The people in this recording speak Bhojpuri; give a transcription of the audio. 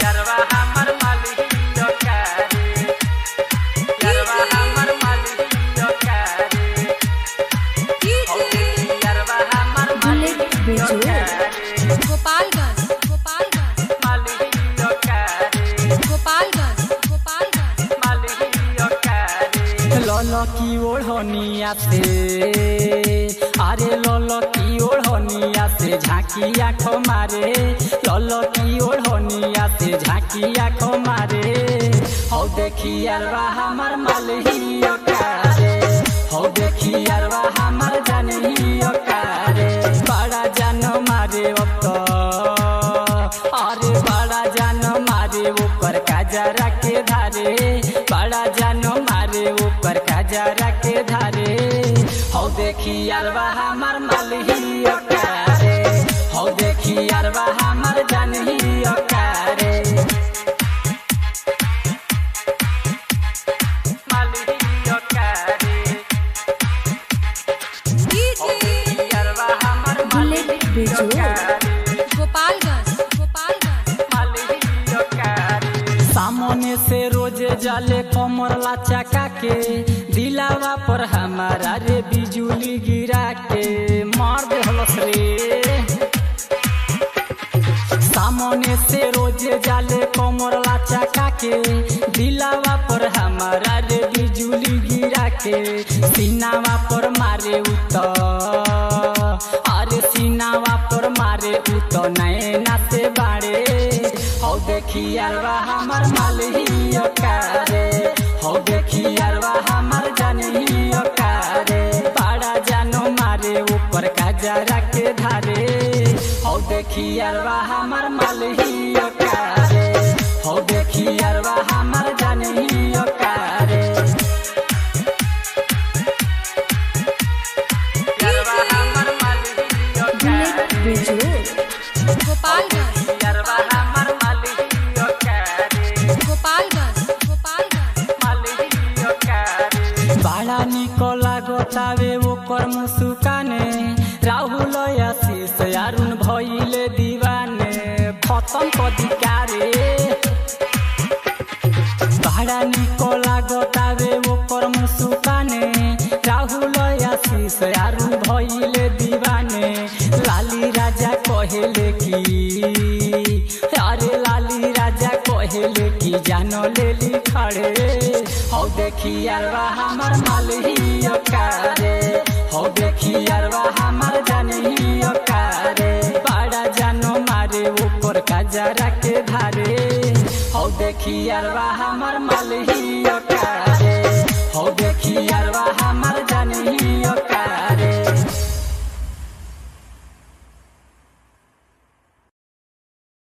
यारवा हमर मालिकियो करे, यारवा हमर मालिकियो करे, यारवा हमर मालिकियो करे, गोपालगंज मालिकियो करे, मालिकियो करे। ललो की ओढ़निया से, अरे ललो की ओढ़निया से झांकी आँखों मारे, ललो की ओढ़निया से झांकी आँखों मारे। हो देखी यारवा हमर मालिकियो करे, हो देखी यारवा हमर जानहियो करे। बड़ा जान मारे अब तो, अरे बड़ा जान मारे ऊपर काजरा के धारे, बड़ा जान मारे ऊपर काजरा के धारे। हो देखी यारवा हमर मालिकियो करे, हो देखी यारवा हमर जानहियो करे, मालिकियो करे। हो देखी यारवा हमर मालिकियो करे, मालिकियो करे। सामने से रोज जाले कमर लचका के, दिलावा पर हमारा रे बिजुली गिरा के मार देहलस रे। सामने से रोज जाले कमर लचका के, दिलावा पर हमारा रे बिजुली गिरा के। सीनावा पर मारे उतो, अरे सीनावा पर मारे उतो नैना से बाड़े। हो देखी यारवा हमर मालिकियो करे, हो देखी यारवा हमर जानहियो करे। बड़ा जानो मारे ऊपर काजरा के धारे, हो देखी यारवा हमर मालिकियो करे, हो देखी यारवा हमर जानहियो करे। यारवा हमर मालिकियो करे, यारवा हमर मालिकियो करे, मालिकियो करे। बड़ा निको लागतावे ओकर मुस्काने, राहुल आशीष अरुण भइले दीवाने, खत्म कदिकारे। बड़ा निको लागतावे ओकर मुस्काने, राहुल आशीष अरुण भइले दीवाने। लाली राजा कहेले की, अरे लाली राजा कहेले की जानो लेली खड़े। हो देखी यारवा हमर मालिकियो करे, हो देखी यारवा हमर जानहियो करे। बड़ा जानो मारे ऊपर काजरा के धारे, हो देखी यारवा हमर मालिकियो